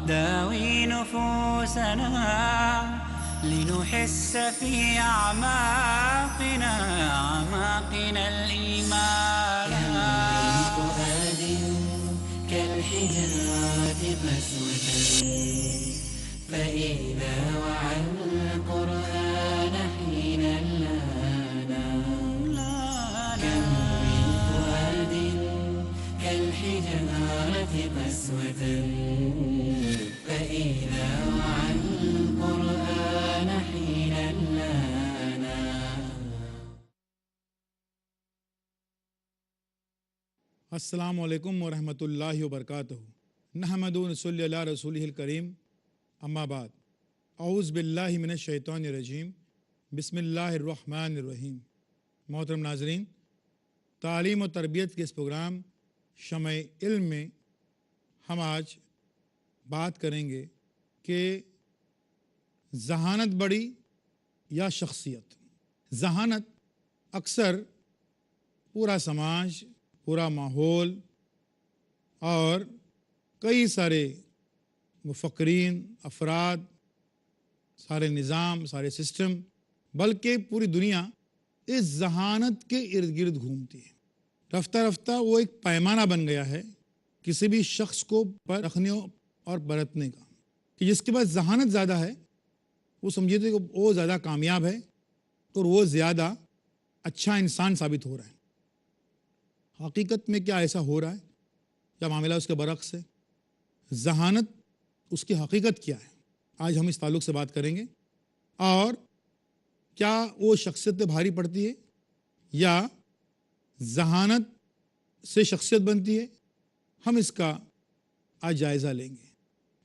داوي نفوسنا لنحس في أعماقنا الإيمان. كم من فؤاد كالحجارة قسوة فإذا وعى القرآن حين لانا. كم من فؤاد كالحجارة قسوة فإذا وعى القرآن حين لانا. السلام علیکم ورحمۃ اللہ وبرکاتہ. نحمد و نصلی علی رسولہ الکریم. اما بعد، اعوذ باللہ من الشیطان الرجیم. بسم اللہ الرحمن الرحیم. محترم ناظرین، تعلیم و تربیت کے اس پروگرام شمع علم میں ہم آج بات کریں گے کہ ذہانت بڑی یا شخصیت. ذہانت اکثر پورا سماج، پورا ماحول اور کئی سارے مفکرین، افراد، سارے نظام، سارے سسٹم، بلکہ پوری دنیا اس ذہانت کے ارد گرد گھومتی ہے. رفتہ رفتہ وہ ایک پیمانہ بن گیا ہے کسی بھی شخص کو پرکھنے اور برتنے کا، کہ جس کے پاس ذہانت زیادہ ہے وہ سمجھیے کہ وہ زیادہ کامیاب ہے اور وہ زیادہ اچھا انسان ثابت ہو رہا ہے. حقیقت میں کیا ایسا ہو رہا ہے یا معاملہ اس کے برعکس ہے؟ ذہانت، اس کی حقیقت کیا ہے؟ آج ہم اس تعلق سے بات کریں گے. اور کیا وہ شخصیت پہ بھاری پڑتی ہے یا ذہانت سے شخصیت بنتی ہے؟ ہم اس کا آج جائزہ لیں گے.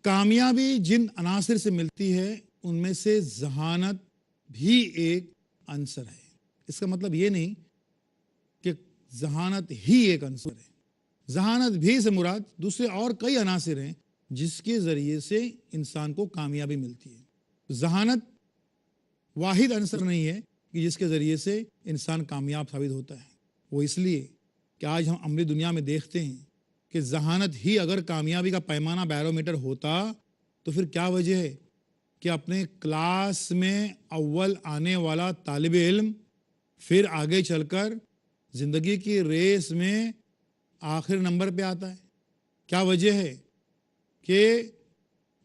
کامیابی جن عناصر سے ملتی ہے ان میں سے ذہانت بھی ایک عنصر ہے. اس کا مطلب یہ نہیں کہ ذہانت ہی ایک عنصر ہے. ذہانت بھی سے مراد دوسرے اور کئی عناصر ہیں جس کے ذریعے سے انسان کو کامیابی ملتی ہے. ذہانت واحد عنصر نہیں ہے کہ جس کے ذریعے سے انسان کامیاب ثابت ہوتا ہے. وہ اس لیے کہ آج ہم عملی دنیا میں دیکھتے ہیں کہ ذہانت ہی اگر کامیابی کا پیمانہ بیرومیٹر ہوتا تو پھر کیا وجہ ہے کہ اپنے کلاس میں اول آنے والا طالب علم پھر آگے چل کر زندگی کی ریس میں آخر نمبر پہ آتا ہے؟ کیا وجہ ہے کہ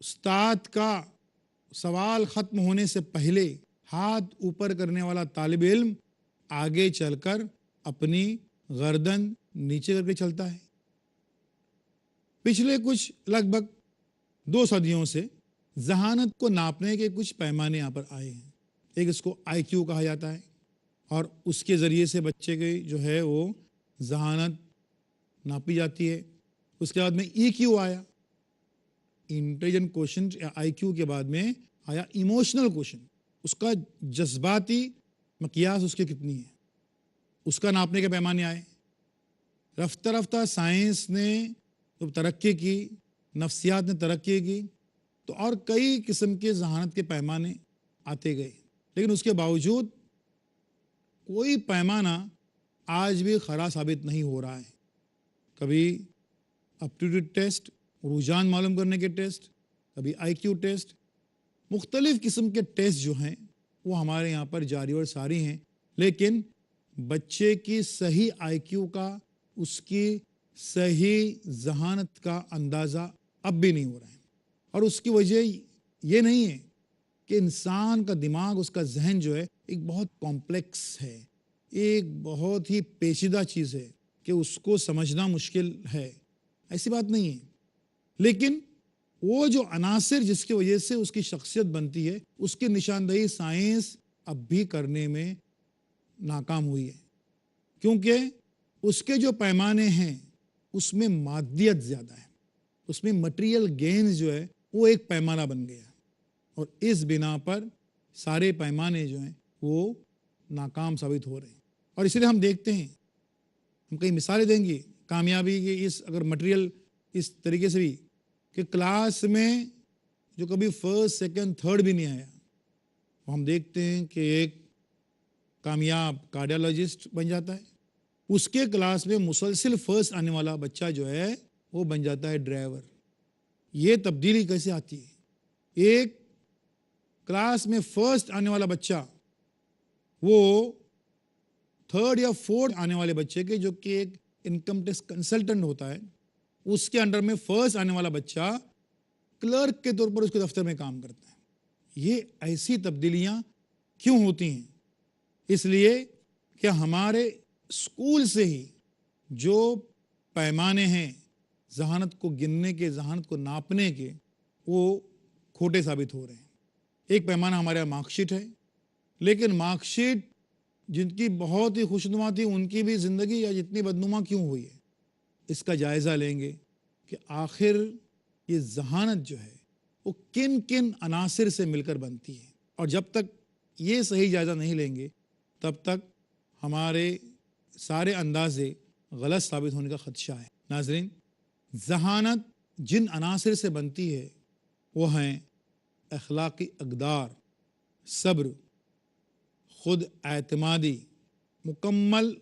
استاد کا سوال ختم ہونے سے پہلے ہاتھ اوپر کرنے والا طالب علم آگے چل کر اپنی گردن نیچے کر کے چلتا ہے؟ پچھلے کچھ لگ بھگ 2 صدیوں سے ذہانت کو ناپنے کے کچھ پیمانے یہاں پر آئے ہیں. ایک اس کو آئی کیو کہا جاتا ہے اور اس کے ذریعے سے بچے کی جو ہے وہ ذہانت ناپی جاتی ہے. اس کے بعد میں ای کیو آیا، انٹیلیجنٹ کوشن. آئی کیو کے بعد میں آیا ایموشنل کوشن. اس کا جذباتی مقیاس اس کے کتنی ہے، اس کا ناپنے کے پیمانے آئے. رفتہ رفتہ سائنس نے جب ترقی کی، نفسیات نے ترقی کی، تو اور کئی قسم کے ذہانت کے پیمانے آتے گئے. لیکن اس کے باوجود کوئی پیمانہ آج بھی خرا ثابت نہیں ہو رہا ہے. کبھی اپ ٹو ڈیٹ ٹیسٹ، رجحان معلوم کرنے کے ٹیسٹ، کبھی آئی کیو ٹیسٹ، مختلف قسم کے ٹیسٹ جو ہیں وہ ہمارے یہاں پر جاری اور ساری ہیں. لیکن بچے کی صحیح آئی کیو کا، اس کی صحیح ذہانت کا اندازہ اب بھی نہیں ہو رہا ہے. اور اس کی وجہ یہ نہیں ہے کہ انسان کا دماغ، اس کا ذہن جو ہے ایک بہت کمپلیکس ہے، ایک بہت ہی پیچیدہ چیز ہے کہ اس کو سمجھنا مشکل ہے. ایسی بات نہیں ہے. لیکن وہ جو عناصر جس کی وجہ سے اس کی شخصیت بنتی ہے، اس کی نشاندہی سائنس اب بھی کرنے میں ناکام ہوئی ہے. کیونکہ اس کے جو پیمانے ہیں اس میں مادیت زیادہ ہے، اس میں مٹیریل گینز جو ہے وہ ایک پیمانہ بن گیا، اور اس بنا پر سارے پیمانے جو ہیں وہ ناکام ثابت ہو رہے ہیں. اور اس لیے ہم دیکھتے ہیں، ہم کئی مثالیں دیں گے کامیابی کے اس اگر مٹیریل اس طریقے سے بھی کہ کلاس میں جو کبھی فرسٹ، سیکنڈ، تھرڈ بھی نہیں آیا، ہم دیکھتے ہیں کہ ایک کامیاب کارڈیالوجسٹ بن جاتا ہے. اس کے کلاس میں مسلسل فرسٹ آنے والا بچہ جو ہے وہ بن جاتا ہے ڈرائیور. یہ تبدیلی کیسے آتی ہے؟ ایک کلاس میں فرسٹ آنے والا بچہ وہ تھرڈ یا فورتھ آنے والے بچے کے، جو کہ ایک انکم ٹیکس کنسلٹنٹ ہوتا ہے، اس کے انڈر میں فرسٹ آنے والا بچہ کلرک کے طور پر اس کے دفتر میں کام کرتا ہے۔ یہ ایسی تبدیلیاں کیوں ہوتی ہیں؟ اس لیے کہ ہمارے اسکول سے ہی جو پیمانے ہیں ذہانت کو گننے کے، ذہانت کو ناپنے کے، وہ کھوٹے ثابت ہو رہے ہیں۔ ایک پیمانہ ہمارے یہاں مارک شیٹ ہے، لیکن مارک شیٹ جن کی بہت ہی خوشنما تھی ان کی بھی زندگی یا جتنی بدنما کیوں ہوئی ہے؟ اس کا جائزہ لیں گے کہ آخر یہ ذہانت جو ہے وہ کن کن عناصر سے مل کر بنتی ہے، اور جب تک یہ صحیح جائزہ نہیں لیں گے تب تک ہمارے سارے اندازے غلط ثابت ہونے کا خدشہ ہے۔ ناظرین، ذہانت جن عناصر سے بنتی ہے وہ ہیں اخلاقی اقدار، صبر، خود اعتمادی، مکمل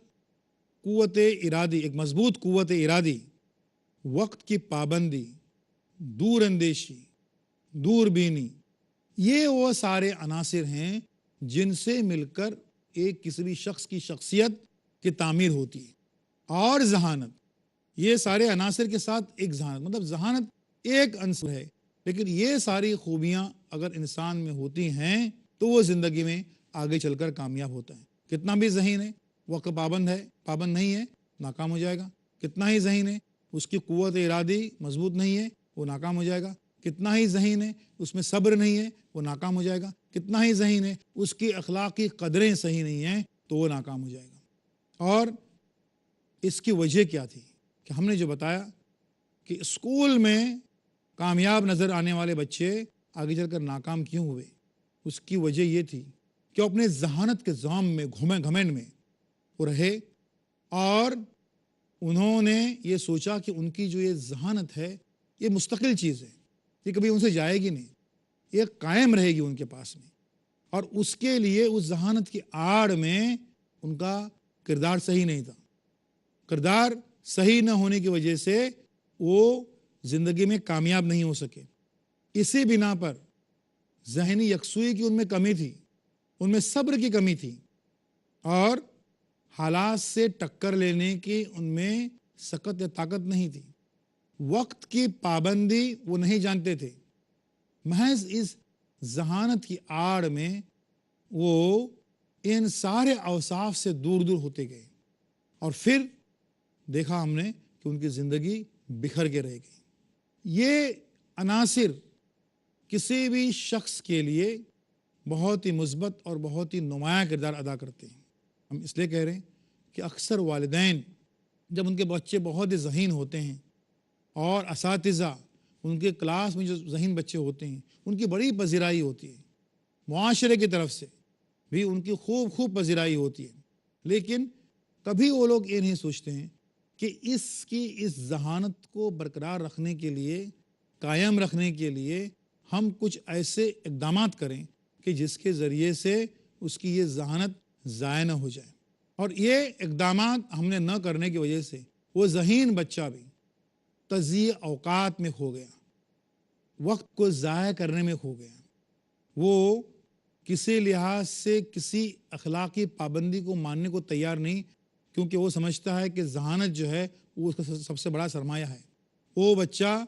قوت ارادی، ایک مضبوط قوت ارادی، وقت کی پابندی، دور اندیشی، دور بینی۔ یہ وہ سارے عناصر ہیں جن سے مل کر ایک کسی بھی شخص کی شخصیت کی تعمیر ہوتی ہے۔ اور ذہانت، یہ سارے عناصر کے ساتھ ایک ذہانت، مطلب ذہانت ایک عنصر ہے، لیکن یہ ساری خوبیاں اگر انسان میں ہوتی ہیں تو وہ زندگی میں آگے چل کر کامیاب ہوتا ہے۔ کتنا بھی ذہین ہے، وقت پابند نہیں ہے، ناکام ہو جائے گا۔ کتنا ہی ذہین ہے، اس کی قوت ارادی مضبوط نہیں ہے، وہ ناکام ہو جائے گا۔ کتنا ہی ذہین ہے، اس میں صبر نہیں ہے، وہ ناکام ہو جائے گا۔ کتنا ہی ذہین ہے، اس کی اخلاقی قدریں صحیح نہیں ہیں تو وہ ناکام ہو جائے گا۔ اور اس کی وجہ کیا تھی کہ ہم نے جو بتایا کہ اسکول میں کامیاب نظر آنے والے بچے آگے چل کر ناکام کیوں ہوئے؟ اس کی وجہ یہ تھی کہ اپنے ذہانت کے زام میں، گھمنڈ میں وہ رہے، اور انہوں نے یہ سوچا کہ ان کی جو یہ ذہانت ہے یہ مستقل چیز ہے، یہ کبھی ان سے جائے گی نہیں، یہ قائم رہے گی ان کے پاس میں، اور اس کے لیے اس ذہانت کی آڑ میں ان کا کردار صحیح نہیں تھا۔ کردار صحیح نہ ہونے کی وجہ سے وہ زندگی میں کامیاب نہیں ہو سکے۔ اسی بنا پر ذہنی یکسوئی کی ان میں کمی تھی، ان میں صبر کی کمی تھی، اور حالات سے ٹکر لینے کی ان میں سکت یا طاقت نہیں تھی۔ وقت کی پابندی وہ نہیں جانتے تھے۔ محض اس ذہانت کی آڑ میں وہ ان سارے اوصاف سے دور دور ہوتے گئے، اور پھر دیکھا ہم نے کہ ان کی زندگی بکھر کے رہ گئی۔ یہ عناصر کسی بھی شخص کے لیے بہت ہی مثبت اور بہت ہی نمایاں کردار ادا کرتے ہیں۔ ہم اس لیے کہہ رہے ہیں کہ اکثر والدین جب ان کے بچے بہت ہی ذہین ہوتے ہیں، اور اساتذہ ان کے کلاس میں جو ذہین بچے ہوتے ہیں ان کی بڑی پذیرائی ہوتی ہے، معاشرے کی طرف سے بھی ان کی خوب پذیرائی ہوتی ہے، لیکن کبھی وہ لوگ یہ نہیں سوچتے ہیں کہ اس ذہانت کو برقرار رکھنے کے لیے، قائم رکھنے کے لیے ہم کچھ ایسے اقدامات کریں کہ جس کے ذریعے سے اس کی یہ ذہانت ضائع نہ ہو جائے۔ اور یہ اقدامات ہم نے نہ کرنے کی وجہ سے وہ ذہین بچہ بھی تضییع اوقات میں کھو گیا، وقت کو ضائع کرنے میں کھو گیا، وہ کسی لحاظ سے کسی اخلاقی پابندی کو ماننے کو تیار نہیں، کیونکہ وہ سمجھتا ہے کہ ذہانت جو ہے وہ اس کا سب سے بڑا سرمایہ ہے۔ وہ بچہ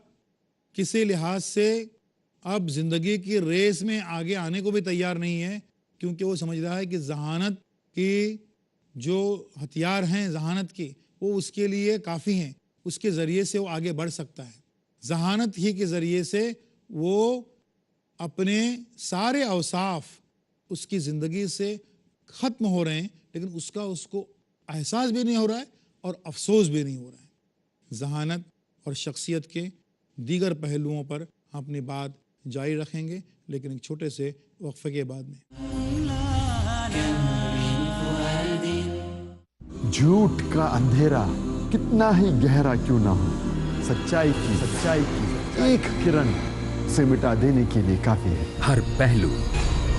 کسی لحاظ سے اب زندگی کی ریس میں آگے آنے کو بھی تیار نہیں ہے، کیونکہ وہ سمجھ رہا ہے کہ ذہانت کی جو ہتھیار ہیں ذہانت کی وہ اس کے لیے کافی ہیں، اس کے ذریعے سے وہ آگے بڑھ سکتا ہے۔ ذہانت ہی کے ذریعے سے وہ اپنے سارے اوصاف اس کی زندگی سے ختم ہو رہے ہیں، لیکن اس کو احساس بھی نہیں ہو رہا ہے اور افسوس بھی نہیں ہو رہا ہے۔ ذہانت اور شخصیت کے دیگر پہلوؤں پر ہم اپنی بات جاری رکھیں گے، لیکن ایک چھوٹے سے وقفے کے بعد میں۔ جھوٹ کا اندھیرا کتنا ہی گہرا کیوں نہ ہو، سچائی کی ایک کرن سے مٹا دینے کے لیے کافی ہے۔ ہر پہلو،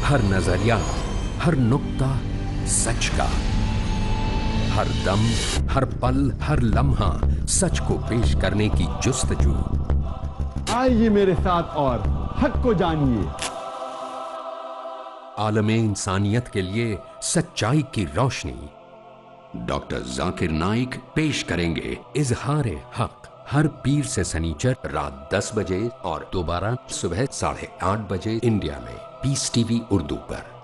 ہر نظریہ، ہر نقطہ سچ کا، ہر دم، ہر پل، ہر لمحہ سچ کو پیش کرنے کی جستجو۔ آئیے میرے ساتھ اور حق کو جانیے. عالم انسانیت کے لیے سچائی کی روشنی. ڈاکٹر ذاکر نائک پیش کریں گے اظہار حق ہر پیر سے سنیچر رات 10 بجے اور دوبارہ صبح 8:30 بجے انڈیا میں پیس ٹی وی اردو پر.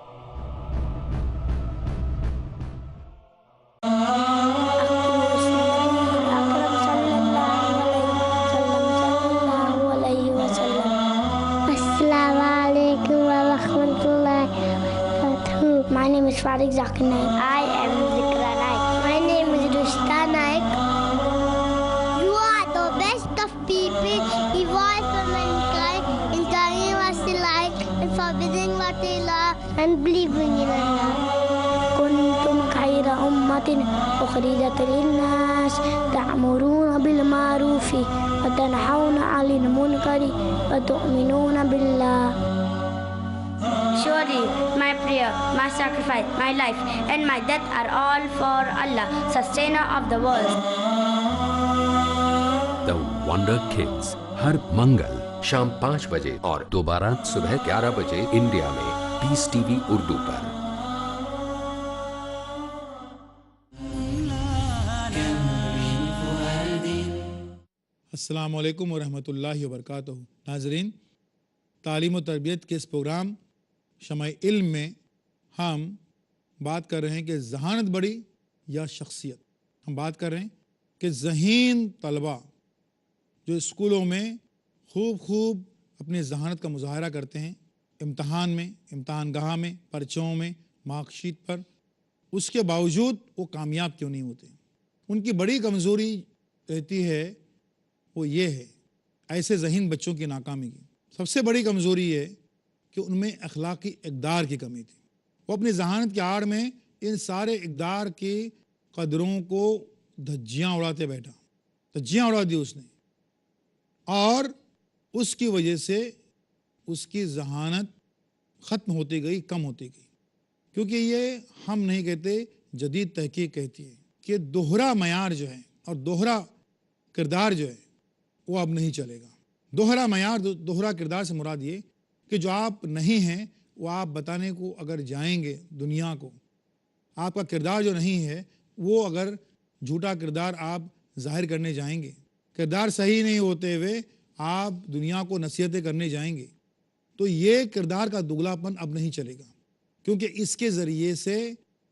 My name is Farid Zakir Naik. I am Zikra Naik. My name is Rushta Naik. You are the best of people, evolved from mankind, in telling what they like, and forbidding what they love, and believing in Allah. كنتم خير أمة أخرجت للناس تأمرون بالمعروف وتنهون عن المنكر وتؤمنون بالله. Surely my prayer, my sacrifice, my life and my death are all for Allah, sustainer of the world. The Wonder Kids ہر منگل شام 5 بجے اور دوبارہ صبح 11 بجے انڈیا میں پیس ٹی وی اردو پر. السلام علیکم ورحمۃ اللہ وبرکاتہ. ناظرین، تعلیم و تربیت کے اس پروگرام شمع علم میں ہم بات کر رہے ہیں کہ ذہانت بڑی یا شخصیت. ہم بات کر رہے ہیں کہ ذہین طلباء جو اسکولوں میں خوب اپنی ذہانت کا مظاہرہ کرتے ہیں، امتحان میں، امتحان گاہ میں، پرچوں میں، مارک شیٹ پر، اس کے باوجود وہ کامیاب کیوں نہیں ہوتے؟ ان کی بڑی کمزوری رہتی ہے وہ یہ ہے ایسے ذہین بچوں کی ناکامی کی. سب سے بڑی کمزوری ہے کہ ان میں اخلاقی اقدار کی کمی تھی. وہ اپنی ذہانت کی آڑ میں ان سارے اقدار کی قدروں کو دھجیاں اڑاتے بیٹھا، دھجیاں اڑا دی اس نے، اور اس کی وجہ سے اس کی ذہانت ختم ہوتی گئی، کم ہوتی گئی. کیونکہ یہ ہم نہیں کہتے، جدید تحقیق کہتی ہے کہ دوہرا معیار جو ہے اور دوہرا کردار جو ہے وہ اب نہیں چلے گا. دوہرا معیار، دوہرا کردار سے مراد یہ کہ جو آپ نہیں ہیں وہ آپ بتانے کو اگر جائیں گے دنیا کو، آپ کا کردار جو نہیں ہے وہ اگر جھوٹا کردار آپ ظاہر کرنے جائیں گے، کردار صحیح نہیں ہوتے ہوئے آپ دنیا کو نصیحتیں کرنے جائیں گے، تو یہ کردار کا دگلاپن اب نہیں چلے گا. کیونکہ اس کے ذریعے سے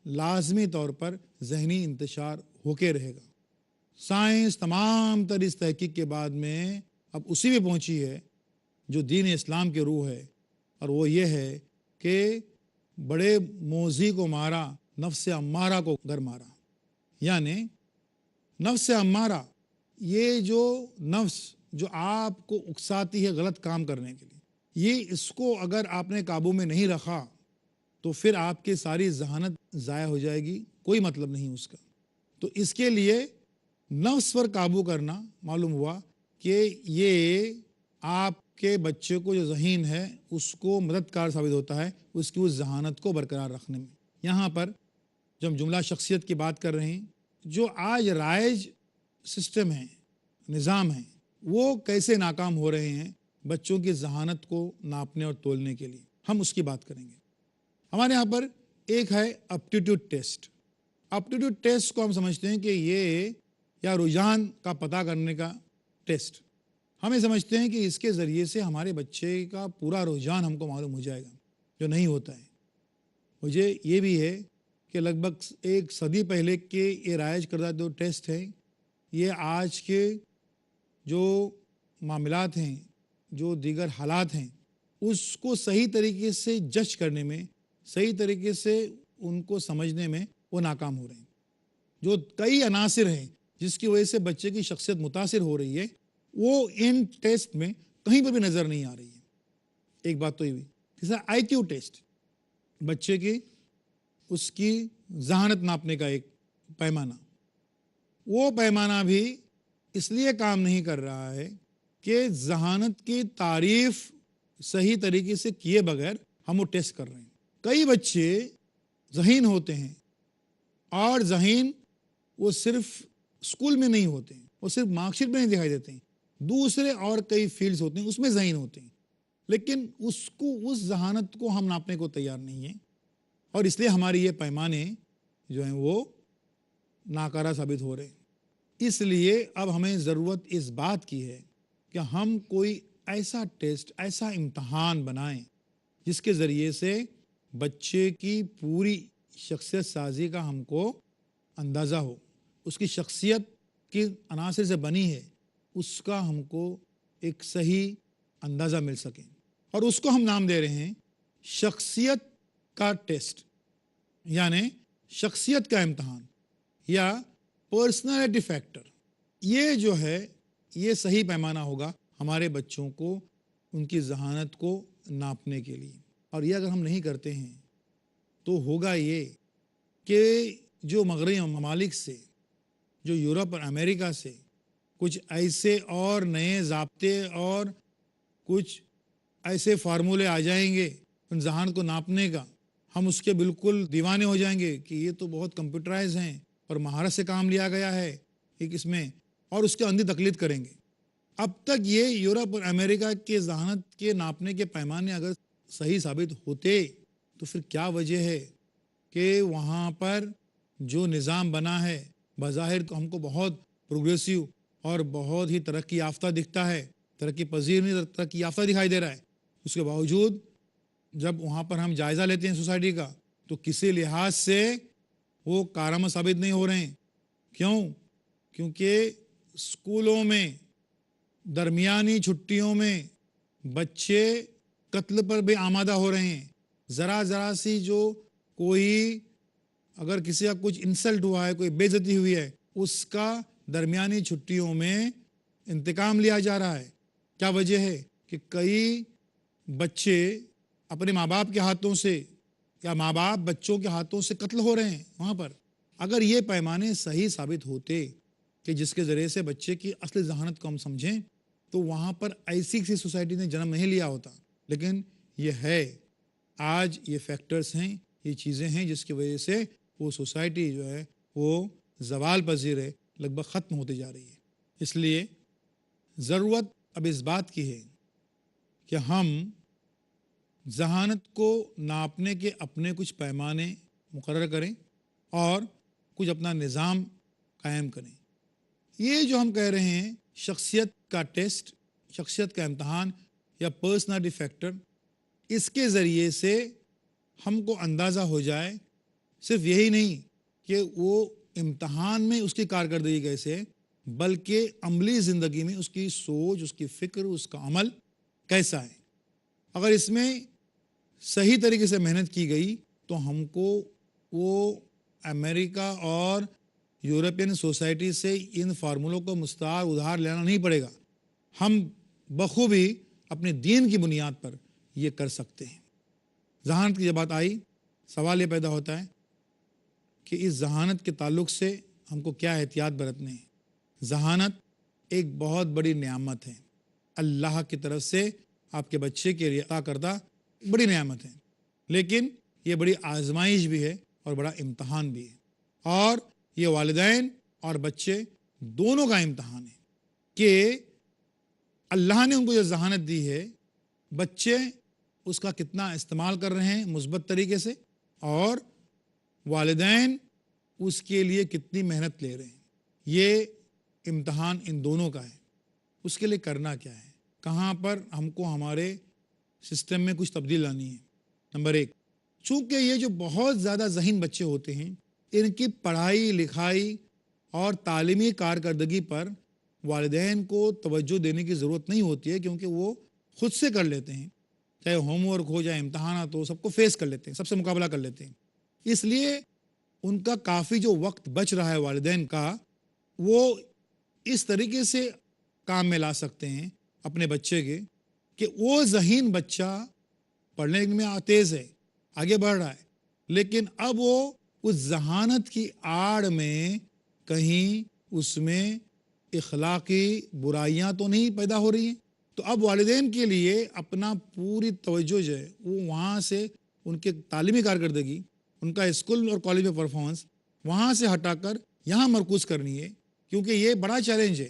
لازمی طور پر ذہنی انتشار ہو کے رہے گا. سائنس تمام تر اس تحقیق کے بعد میں اب اسی میں پہنچی ہے جو دین اسلام کی روح ہے، اور وہ یہ ہے کہ بڑے موذی کو مارا، نفس امارہ کو گر مارا. یعنی نفس امارہ، یہ جو نفس جو آپ کو اکساتی ہے غلط کام کرنے کے لیے، یہ اس کو اگر آپ نے قابو میں نہیں رکھا تو پھر آپ کی ساری ذہانت ضائع ہو جائے گی، کوئی مطلب نہیں اس کا. تو اس کے لیے نفس پر قابو کرنا معلوم ہوا کہ یہ آپ کے بچے کو جو ذہین ہے اس کو مددگار ثابت ہوتا ہے اس کی اس ذہانت کو برقرار رکھنے میں. یہاں پر جب جملہ شخصیت کی بات کر رہے ہیں، جو آج رائج سسٹم ہے، نظام ہے، وہ کیسے ناکام ہو رہے ہیں بچوں کی ذہانت کو ناپنے اور تولنے کے لیے، ہم اس کی بات کریں گے. ہمارے یہاں پر ایک ہے اپٹیٹیوڈ ٹیسٹ. اپٹیٹیوڈ ٹیسٹ کو ہم سمجھتے ہیں کہ یہ یا رجحان کا پتہ کرنے کا ٹیسٹ. ہمیں سمجھتے ہیں کہ اس کے ذریعے سے ہمارے بچے کا پورا رجحان ہم کو معلوم ہو جائے گا، جو نہیں ہوتا ہے. مجھے یہ بھی ہے کہ لگ بھگ 1 صدی پہلے کے یہ رائج کردہ جو ٹیسٹ ہیں، یہ آج کے جو معاملات ہیں، جو دیگر حالات ہیں، اس کو صحیح طریقے سے جج کرنے میں، صحیح طریقے سے ان کو سمجھنے میں وہ ناکام ہو رہے ہیں. جو کئی عناصر ہیں جس کی وجہ سے بچے کی شخصیت متاثر ہو رہی ہے، وہ ان ٹیسٹ میں کہیں پر بھی نظر نہیں آ رہی ہے. ایک بات تو یہ بھی، جیسا آئی کیو ٹیسٹ، بچے کی اس کی ذہانت ناپنے کا ایک پیمانہ، وہ پیمانہ بھی اس لیے کام نہیں کر رہا ہے کہ ذہانت کی تعریف صحیح طریقے سے کیے بغیر ہم وہ ٹیسٹ کر رہے ہیں. کئی بچے ذہین ہوتے ہیں، اور ذہین وہ صرف اسکول میں نہیں ہوتے ہیں، وہ صرف مارک شیٹ میں نہیں دکھائی دیتے ہیں، دوسرے اور کئی فیلڈز ہوتے ہیں اس میں ذہین ہوتے ہیں، لیکن اس ذہانت کو ہم ناپنے کو تیار نہیں ہیں، اور اس لیے ہماری یہ پیمانے جو ہیں وہ ناکارہ ثابت ہو رہے ہیں۔ اس لیے اب ہمیں ضرورت اس بات کی ہے کہ ہم کوئی ایسا ٹیسٹ، ایسا امتحان بنائیں جس کے ذریعے سے بچے کی پوری شخصیت سازی کا ہم کو اندازہ ہو، اس کی شخصیت کی عناصر سے بنی ہے اس کا ہم کو ایک صحیح اندازہ مل سکے، اور اس کو ہم نام دے رہے ہیں شخصیت کا ٹیسٹ، یعنی شخصیت کا امتحان یا پرسنالٹی فیکٹر۔ یہ جو ہے یہ صحیح پیمانہ ہوگا ہمارے بچوں کو ان کی ذہانت کو ناپنے کے لیے، اور یہ اگر ہم نہیں کرتے ہیں تو ہوگا یہ کہ جو مغربی ممالک سے، جو یورپ اور امریکہ سے کچھ ایسے اور نئے ضابطے اور کچھ ایسے فارمولے آ جائیں گے ان ذہانت کو ناپنے کا، ہم اس کے بالکل دیوانے ہو جائیں گے کہ یہ تو بہت کمپیوٹرائز ہیں اور مہارت سے کام لیا گیا ہے ایک اس میں، اور اس کے اندھی تقلید کریں گے۔ اب تک یہ یورپ اور امریکہ کے ذہانت کے ناپنے کے پیمانے اگر صحیح ثابت ہوتے تو پھر کیا وجہ ہے کہ وہاں پر جو نظام بنا ہے بظاہر ہم کو بہت پروگریسیو اور بہت ہی ترقی یافتہ دکھتا ہے، ترقی پذیر نہیں ترقی یافتہ دکھائی دے رہا ہے، اس کے باوجود جب وہاں پر ہم جائزہ لیتے ہیں سوسائٹی کا تو کسی لحاظ سے وہ کارآمد ثابت نہیں ہو رہے ہیں۔ کیوں؟ کیونکہ اسکولوں میں درمیانی چھٹیوں میں بچے قتل پر بھی آمادہ ہو رہے ہیں۔ ذرا سی جو کوئی اگر کسی کا کچھ انسلٹ ہوا ہے، کوئی بے عزتی ہوئی ہے، اس کا درمیانی چھٹیوں میں انتقام لیا جا رہا ہے۔ کیا وجہ ہے؟ کہ کئی بچے اپنے ماں باپ کے ہاتھوں سے یا ماں باپ بچوں کے ہاتھوں سے قتل ہو رہے ہیں وہاں پر۔ اگر یہ پیمانے صحیح ثابت ہوتے کہ جس کے ذریعے سے بچے کی اصل ذہانت کو ہم سمجھیں تو وہاں پر ایسی کسی سوسائٹی نے جنم نہیں لیا ہوتا، لیکن یہ ہے آج یہ فیکٹرز ہیں، یہ چیزیں ہیں جس کی وجہ سے وہ سوسائٹی جو ہے وہ زوال پذیر ہے، لگ بھگ ختم ہوتی جا رہی ہے۔ اس لیے ضرورت اب اس بات کی ہے کہ ہم ذہانت کو ناپنے کے اپنے کچھ پیمانے مقرر کریں اور کچھ اپنا نظام قائم کریں۔ یہ جو ہم کہہ رہے ہیں شخصیت کا ٹیسٹ، شخصیت کا امتحان یا پرسنالٹی فیکٹر، اس کے ذریعے سے ہم کو اندازہ ہو جائے صرف یہی نہیں کہ وہ امتحان میں اس کی کارکردگی کیسے ہے، بلکہ عملی زندگی میں اس کی سوچ، اس کی فکر، اس کا عمل کیسا ہے۔ اگر اس میں صحیح طریقے سے محنت کی گئی تو ہم کو وہ امریکہ اور یورپین سوسائٹی سے ان فارمولوں کو مستعار ادھار لینا نہیں پڑے گا، ہم بخوبی اپنے دین کی بنیاد پر یہ کر سکتے ہیں۔ ذہانت کی جب بات آئی، سوال یہ پیدا ہوتا ہے کہ اس ذہانت کے تعلق سے ہم کو کیا احتیاط برتنے ہیں۔ ذہانت ایک بہت بڑی نعمت ہے، اللہ کی طرف سے آپ کے بچے کے لیے عطا کردہ بڑی نعمت ہے، لیکن یہ بڑی آزمائش بھی ہے اور بڑا امتحان بھی ہے، اور یہ والدین اور بچے دونوں کا امتحان ہے کہ اللہ نے ان کو جو ذہانت دی ہے بچے اس کا کتنا استعمال کر رہے ہیں مثبت طریقے سے، اور والدین اس کے لیے کتنی محنت لے رہے ہیں۔ یہ امتحان ان دونوں کا ہے۔ اس کے لیے کرنا کیا ہے، کہاں پر ہم کو ہمارے سسٹم میں کچھ تبدیل لانی ہے۔ نمبر 1، چونکہ یہ جو بہت زیادہ ذہین بچے ہوتے ہیں ان کی پڑھائی لکھائی اور تعلیمی کارکردگی پر والدین کو توجہ دینے کی ضرورت نہیں ہوتی ہے، کیونکہ وہ خود سے کر لیتے ہیں، چاہے ہوم ورک ہو چاہے امتحانات ہو، سب کو فیس کر لیتے ہیں، سب سے مقابلہ کر لیتے ہیں۔ اس لیے ان کا کافی جو وقت بچ رہا ہے والدین کا، وہ اس طریقے سے کام میں لا سکتے ہیں اپنے بچے کے کہ وہ ذہین بچہ پڑھنے میں تیز ہے، آگے بڑھ رہا ہے، لیکن اب وہ اس ذہانت کی آڑ میں کہیں اس میں اخلاقی برائیاں تو نہیں پیدا ہو رہی ہیں، تو اب والدین کے لیے اپنا پوری توجہ جو ہے وہ وہاں سے ان کے تعلیمی کارکردگی، ان کا اسکول اور کالج میں پرفارمنس وہاں سے ہٹا کر یہاں مرکوز کرنی ہے، کیونکہ یہ بڑا چیلنج ہے